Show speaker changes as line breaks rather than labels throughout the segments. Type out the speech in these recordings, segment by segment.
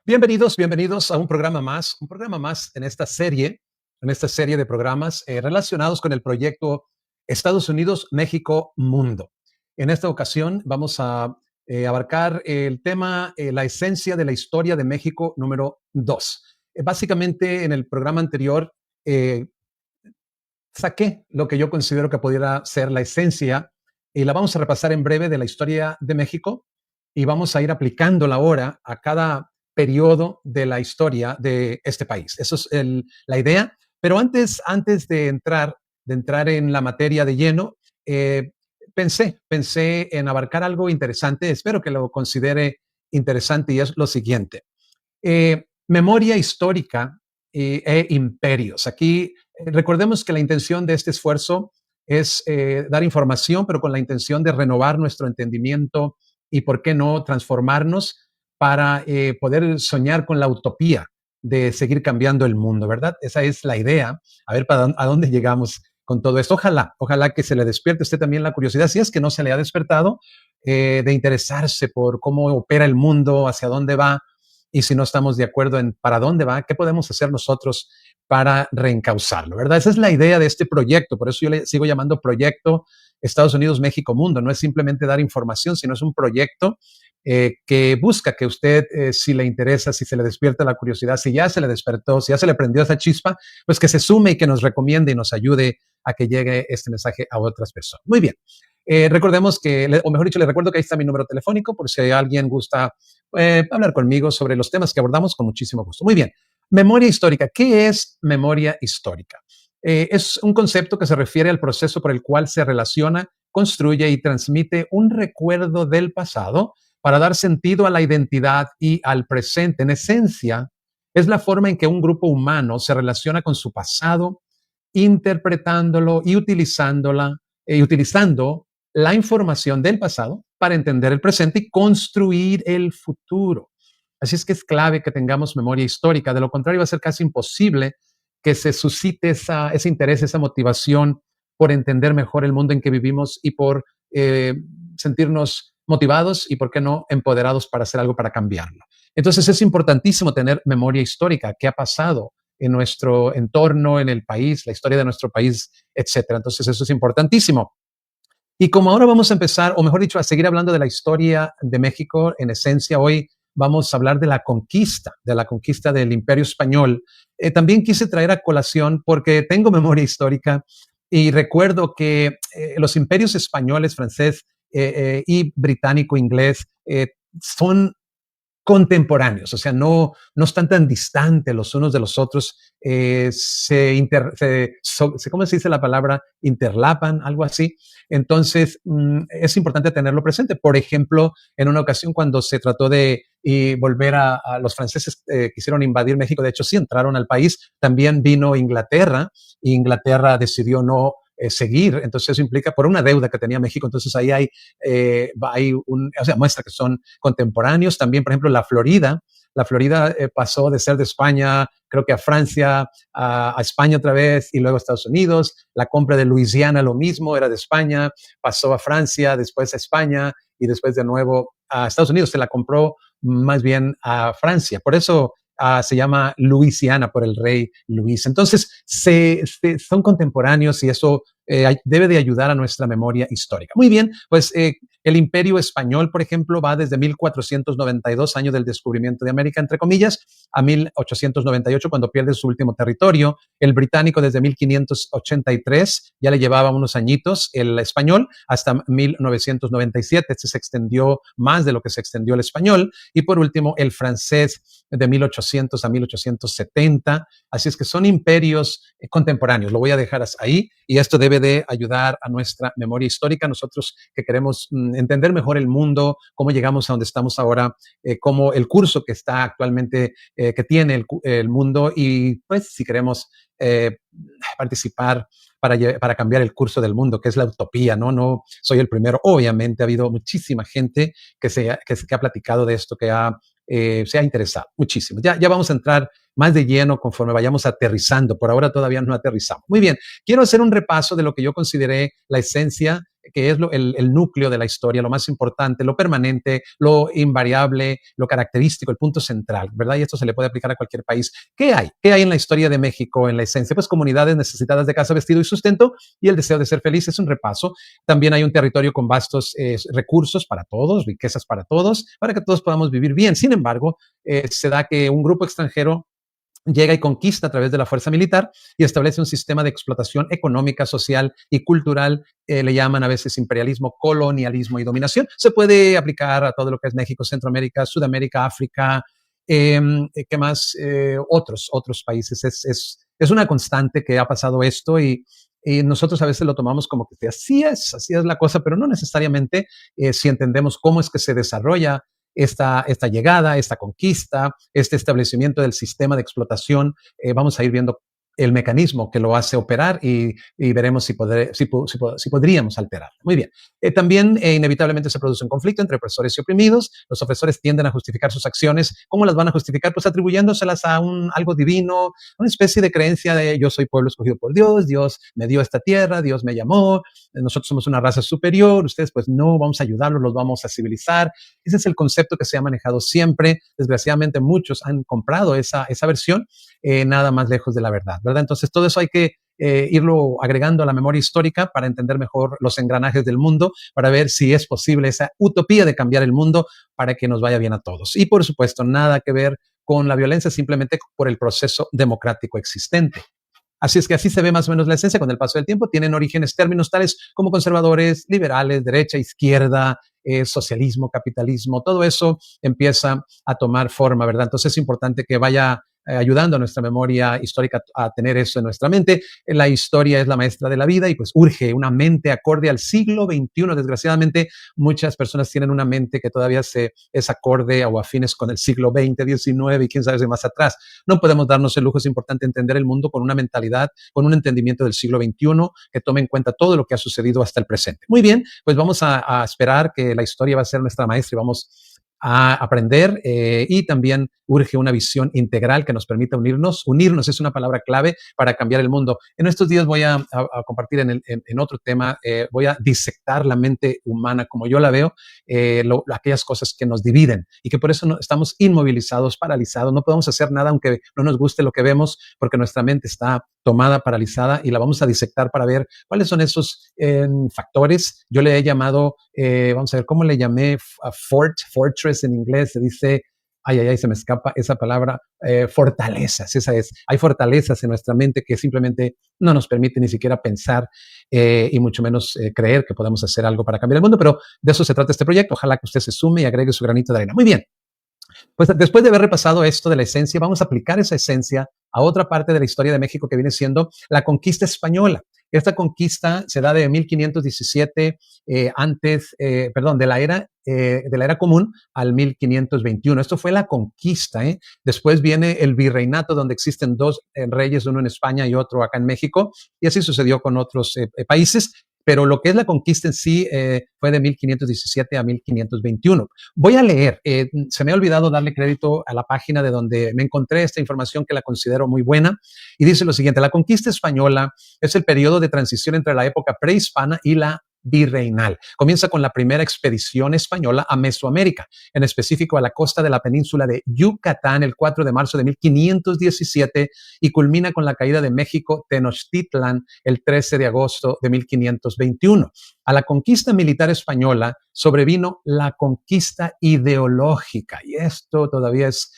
Bienvenidos, bienvenidos a un programa más en esta serie de programas relacionados con el proyecto Estados Unidos, México, Mundo. En esta ocasión vamos a abarcar el tema, la esencia de la historia de México número 2. Básicamente en el programa anterior eh, saqué lo que yo considero que pudiera ser la esencia y la vamos a repasar en breve de la historia de México y vamos a ir aplicándola ahora a cada periodo de la historia de este país. Eso es la idea. Pero antes de entrar en la materia de lleno, pensé en abarcar algo interesante. Espero que lo considere interesante y es lo siguiente. Memoria histórica e imperios. Aquí recordemos que la intención de este esfuerzo es dar información, pero con la intención de renovar nuestro entendimiento y, ¿por qué no?, transformarnos para poder soñar con la utopía de seguir cambiando el mundo, ¿verdad? Esa es la idea. A ver a dónde llegamos con todo esto. Ojalá que se le despierte a usted también la curiosidad, si es que no se le ha despertado, de interesarse por cómo opera el mundo, hacia dónde va, y si no estamos de acuerdo en para dónde va, qué podemos hacer nosotros para reencauzarlo, ¿verdad? Esa es la idea de este proyecto, por eso yo le sigo llamando Proyecto Estados Unidos, México, Mundo. No es simplemente dar información, sino es un proyecto que busca que usted, si le interesa, si se le despierta la curiosidad, si ya se le despertó, si ya se le prendió esa chispa, pues que se sume y que nos recomiende y nos ayude a que llegue este mensaje a otras personas. Muy bien. Recordemos que, o mejor dicho, le recuerdo que ahí está mi número telefónico por si alguien gusta hablar conmigo sobre los temas que abordamos, con muchísimo gusto. Muy bien. Memoria histórica. ¿Qué es memoria histórica? Es un concepto que se refiere al proceso por el cual se relaciona, construye y transmite un recuerdo del pasado para dar sentido a la identidad y al presente. En esencia, es la forma en que un grupo humano se relaciona con su pasado, interpretándolo y utilizando la información del pasado para entender el presente y construir el futuro. Así es que es clave que tengamos memoria histórica. De lo contrario, va a ser casi imposible que se suscite ese interés, esa motivación por entender mejor el mundo en que vivimos y por sentirnos motivados y, ¿por qué no?, empoderados para hacer algo para cambiarlo. Entonces es importantísimo tener memoria histórica. ¿Qué ha pasado en nuestro entorno, en el país, la historia de nuestro país, etcétera? Entonces eso es importantísimo. Y como ahora vamos a empezar, o mejor dicho, a seguir hablando de la historia de México, en esencia, hoy vamos a hablar de la conquista del Imperio Español. También quise traer a colación, porque tengo memoria histórica y recuerdo que los imperios españoles, francés y británico, inglés, son contemporáneos, o sea, no están tan distantes los unos de los otros, ¿cómo se dice la palabra? Interlapan, algo así. Entonces, es importante tenerlo presente. Por ejemplo, en una ocasión cuando se trató de volver a los franceses, quisieron invadir México, de hecho sí entraron al país, también vino Inglaterra, y Inglaterra decidió no seguir. Entonces eso implica por una deuda que tenía México. Entonces ahí o sea, muestra que son contemporáneos. También, por ejemplo, la Florida pasó de ser de España, creo que a Francia, a España otra vez y luego a Estados Unidos. La compra de Luisiana, lo mismo, era de España, pasó a Francia, después a España y después de nuevo a Estados Unidos. Se la compró más bien a Francia. Por eso se llama Luisiana, por el rey Luis. Entonces, son contemporáneos y eso debe de ayudar a nuestra memoria histórica. Muy bien, pues el Imperio Español, por ejemplo, va desde 1492, año del descubrimiento de América, entre comillas, a 1898, cuando pierde su último territorio. El británico desde 1583, ya le llevaba unos añitos, el español, hasta 1997. Este se extendió más de lo que se extendió el español. Y por último, el francés de 1800 a 1870. Así es que son imperios contemporáneos. Lo voy a dejar ahí y esto debe de ayudar a nuestra memoria histórica. Nosotros que queremos entender mejor el mundo, cómo llegamos a donde estamos ahora, cómo el curso que está actualmente, que tiene el mundo, y pues si queremos participar para cambiar el curso del mundo, que es la utopía, ¿no? No soy el primero. Obviamente ha habido muchísima gente que ha platicado de esto, se ha interesado muchísimo. Ya vamos a entrar más de lleno conforme vayamos aterrizando. Por ahora todavía no aterrizamos. Muy bien, quiero hacer un repaso de lo que yo consideré la esencia que es el núcleo de la historia, lo más importante, lo permanente, lo invariable, lo característico, el punto central, ¿verdad? Y esto se le puede aplicar a cualquier país. ¿Qué hay? ¿Qué hay en la historia de México en la esencia? Pues comunidades necesitadas de casa, vestido y sustento y el deseo de ser feliz. Es un repaso. También hay un territorio con vastos recursos para todos, riquezas para que todos podamos vivir bien. Sin embargo, se da que un grupo extranjero llega y conquista a través de la fuerza militar y establece un sistema de explotación económica, social y cultural. Le llaman a veces imperialismo, colonialismo y dominación. Se puede aplicar a todo lo que es México, Centroamérica, Sudamérica, África, ¿qué más? Otros países. Es una constante que ha pasado esto y nosotros a veces lo tomamos como que así es la cosa, pero no necesariamente si entendemos cómo es que se desarrolla esta llegada, esta conquista, este establecimiento del sistema de explotación. Vamos a ir viendo el mecanismo que lo hace operar y veremos si podríamos alterarlo. Muy bien. También inevitablemente se produce un conflicto entre opresores y oprimidos. Los opresores tienden a justificar sus acciones. ¿Cómo las van a justificar? Pues atribuyéndoselas a algo divino, una especie de creencia de yo soy pueblo escogido por Dios, Dios me dio esta tierra, Dios me llamó, nosotros somos una raza superior, ustedes pues no, vamos a ayudarlos, los vamos a civilizar. Ese es el concepto que se ha manejado siempre. Desgraciadamente muchos han comprado esa versión, nada más lejos de la verdad, ¿verdad? Entonces todo eso hay que irlo agregando a la memoria histórica para entender mejor los engranajes del mundo, para ver si es posible esa utopía de cambiar el mundo para que nos vaya bien a todos. Y por supuesto, nada que ver con la violencia, simplemente por el proceso democrático existente. Así es que así se ve más o menos la esencia con el paso del tiempo. Tienen orígenes términos tales como conservadores, liberales, derecha, izquierda, socialismo, capitalismo, todo eso empieza a tomar forma, ¿verdad? Entonces es importante que vaya ayudando a nuestra memoria histórica a tener eso en nuestra mente. La historia es la maestra de la vida y pues urge una mente acorde al siglo XXI. Desgraciadamente, muchas personas tienen una mente que todavía es acorde o afines con el siglo XX, XIX y quién sabe si más atrás. No podemos darnos el lujo, es importante entender el mundo con una mentalidad, con un entendimiento del siglo XXI que tome en cuenta todo lo que ha sucedido hasta el presente. Muy bien, pues vamos a esperar que la historia va a ser nuestra maestra y vamos a aprender y también urge una visión integral que nos permita unirnos. Unirnos es una palabra clave para cambiar el mundo. En estos días voy a compartir en otro tema, voy a disectar la mente humana como yo la veo, aquellas cosas que nos dividen y que por eso estamos inmovilizados, paralizados, no podemos hacer nada aunque no nos guste lo que vemos porque nuestra mente está tomada, paralizada y la vamos a disectar para ver cuáles son esos factores. Yo le he llamado, vamos a ver, ¿cómo le llamé? Fortress en inglés, se dice, se me escapa esa palabra, fortalezas, esa es. Hay fortalezas en nuestra mente que simplemente no nos permiten ni siquiera pensar y mucho menos creer que podemos hacer algo para cambiar el mundo, pero de eso se trata este proyecto. Ojalá que usted se sume y agregue su granito de arena. Muy bien. Pues después de haber repasado esto de la esencia, vamos a aplicar esa esencia a otra parte de la historia de México que viene siendo la conquista española. Esta conquista se da de 1517 de la era común al 1521. Esto fue la conquista. Después viene el virreinato, donde existen dos reyes, uno en España y otro acá en México, y así sucedió con otros países. Pero lo que es la conquista en sí fue de 1517 a 1521. Voy a leer, se me ha olvidado darle crédito a la página de donde me encontré esta información que la considero muy buena, y dice lo siguiente: la conquista española es el periodo de transición entre la época prehispana y la virreinal. Comienza con la primera expedición española a Mesoamérica, en específico a la costa de la península de Yucatán, el 4 de marzo de 1517, y culmina con la caída de México Tenochtitlan el 13 de agosto de 1521. A la conquista militar española sobrevino la conquista ideológica, y esto todavía es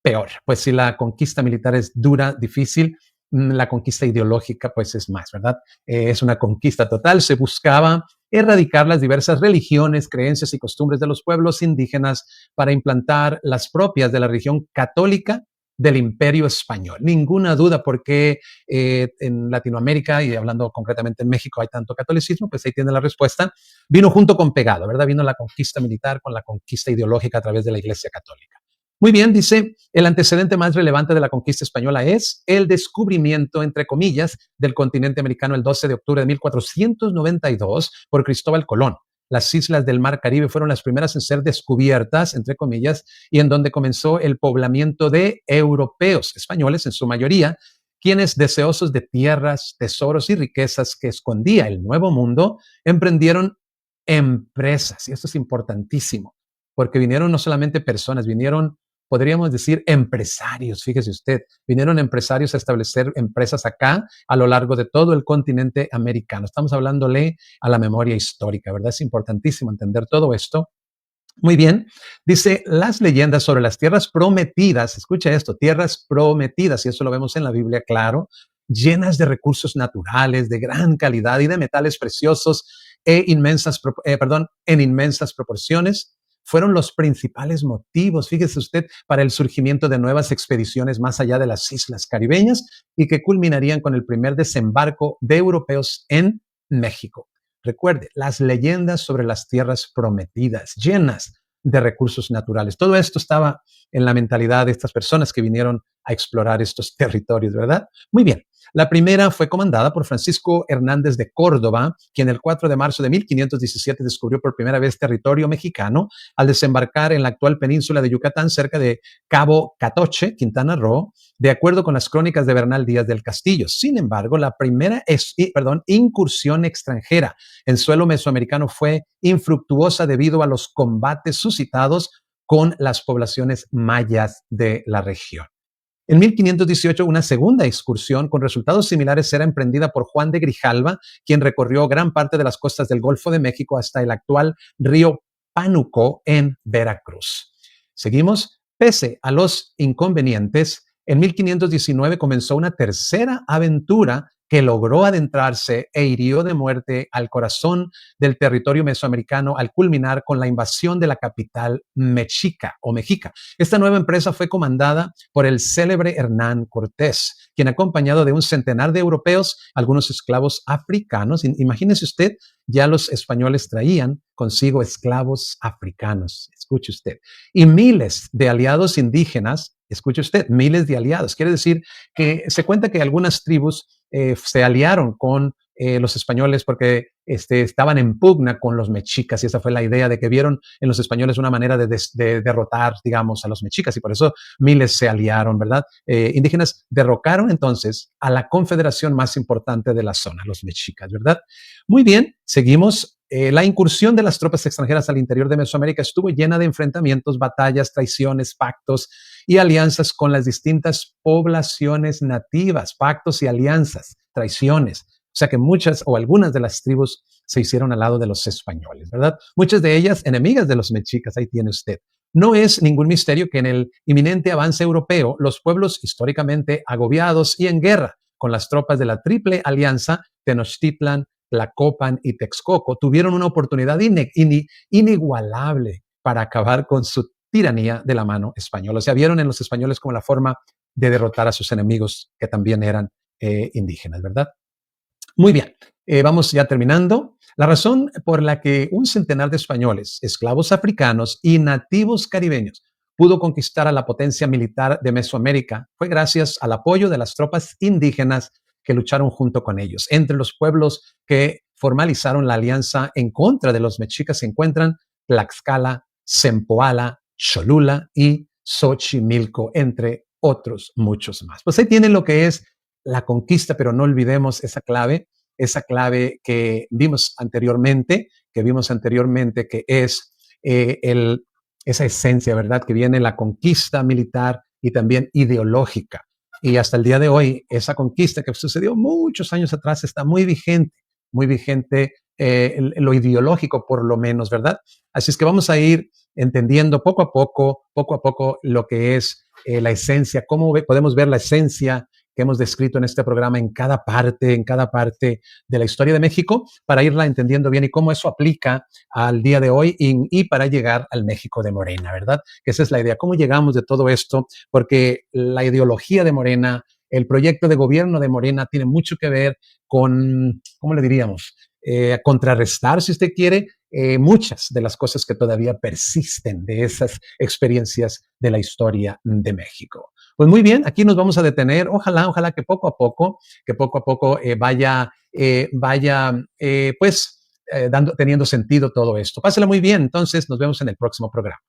peor, pues si la conquista militar es dura, difícil, la conquista ideológica pues es más, ¿verdad? Es una conquista total. Se buscaba erradicar las diversas religiones, creencias y costumbres de los pueblos indígenas para implantar las propias de la religión católica del Imperio Español. Ninguna duda por qué en Latinoamérica, y hablando concretamente en México, hay tanto catolicismo, pues ahí tiene la respuesta. Vino junto con pegado, ¿verdad? Vino la conquista militar con la conquista ideológica a través de la Iglesia Católica. Muy bien, dice, el antecedente más relevante de la conquista española es el descubrimiento, entre comillas, del continente americano el 12 de octubre de 1492 por Cristóbal Colón. Las islas del Mar Caribe fueron las primeras en ser descubiertas, entre comillas, y en donde comenzó el poblamiento de europeos, españoles en su mayoría, quienes, deseosos de tierras, tesoros y riquezas que escondía el Nuevo Mundo, emprendieron empresas. Y esto es importantísimo, porque vinieron no solamente personas, vinieron, podríamos decir, empresarios. Fíjese usted, vinieron empresarios a establecer empresas acá a lo largo de todo el continente americano. Estamos hablándole a la memoria histórica, ¿verdad? Es importantísimo entender todo esto. Muy bien, dice las leyendas sobre las tierras prometidas, escucha esto, tierras prometidas, y eso lo vemos en la Biblia, claro, llenas de recursos naturales, de gran calidad y de metales preciosos en inmensas proporciones, fueron los principales motivos, fíjese usted, para el surgimiento de nuevas expediciones más allá de las islas caribeñas y que culminarían con el primer desembarco de europeos en México. Recuerde, las leyendas sobre las tierras prometidas, llenas de recursos naturales. Todo esto estaba en la mentalidad de estas personas que vinieron a explorar estos territorios, ¿verdad? Muy bien. La primera fue comandada por Francisco Hernández de Córdoba, quien el 4 de marzo de 1517 descubrió por primera vez territorio mexicano al desembarcar en la actual península de Yucatán cerca de Cabo Catoche, Quintana Roo, de acuerdo con las crónicas de Bernal Díaz del Castillo. Sin embargo, la primera incursión extranjera en suelo mesoamericano fue infructuosa debido a los combates suscitados con las poblaciones mayas de la región. En 1518, una segunda excursión con resultados similares era emprendida por Juan de Grijalva, quien recorrió gran parte de las costas del Golfo de México hasta el actual río Pánuco en Veracruz. Seguimos. Pese a los inconvenientes, en 1519 comenzó una tercera aventura que logró adentrarse e hirió de muerte al corazón del territorio mesoamericano al culminar con la invasión de la capital mexica o mexica. Esta nueva empresa fue comandada por el célebre Hernán Cortés, quien acompañado de un centenar de europeos, algunos esclavos africanos, imagínese usted, ya los españoles traían consigo esclavos africanos, escuche usted, y miles de aliados indígenas, escuche usted, miles de aliados. Quiere decir que se cuenta que algunas tribus se aliaron con los españoles porque estaban en pugna con los mexicas, y esa fue la idea de que vieron en los españoles una manera de derrotar, digamos, a los mexicas, y por eso miles se aliaron, ¿verdad? Indígenas derrocaron entonces a la confederación más importante de la zona, los mexicas, ¿verdad? Muy bien, seguimos. La incursión de las tropas extranjeras al interior de Mesoamérica estuvo llena de enfrentamientos, batallas, traiciones, pactos y alianzas con las distintas poblaciones nativas, pactos y alianzas, traiciones. O sea que muchas o algunas de las tribus se hicieron al lado de los españoles, ¿verdad? Muchas de ellas enemigas de los mexicas, ahí tiene usted. No es ningún misterio que en el inminente avance europeo, los pueblos históricamente agobiados y en guerra con las tropas de la Triple Alianza, Tenochtitlan, Tlacopan y Texcoco, tuvieron una oportunidad inigualable para acabar con su tiranía de la mano española. O sea, vieron en los españoles como la forma de derrotar a sus enemigos, que también eran indígenas, ¿verdad? Muy bien, vamos ya terminando. La razón por la que un centenar de españoles, esclavos africanos y nativos caribeños pudo conquistar a la potencia militar de Mesoamérica fue gracias al apoyo de las tropas indígenas que lucharon junto con ellos. Entre los pueblos que formalizaron la alianza en contra de los mexicas se encuentran Tlaxcala, Zempoala, Cholula y Xochimilco, entre otros muchos más. Pues ahí tienen lo que es la conquista, pero no olvidemos esa clave que vimos anteriormente, que es esa esencia, ¿verdad? Que viene la conquista militar y también ideológica. Y hasta el día de hoy, esa conquista que sucedió muchos años atrás está muy vigente lo ideológico por lo menos, ¿verdad? Así es que vamos a ir entendiendo poco a poco lo que es la esencia, cómo podemos ver la esencia que hemos descrito en este programa en cada parte de la historia de México, para irla entendiendo bien y cómo eso aplica al día de hoy y para llegar al México de Morena, ¿verdad? Que esa es la idea, cómo llegamos de todo esto, porque la ideología de Morena, el proyecto de gobierno de Morena tiene mucho que ver con, ¿cómo le diríamos? Contrarrestar, si usted quiere, muchas de las cosas que todavía persisten de esas experiencias de la historia de México. Pues muy bien, aquí nos vamos a detener. Ojalá que poco a poco, teniendo sentido todo esto. Pásela muy bien, entonces nos vemos en el próximo programa.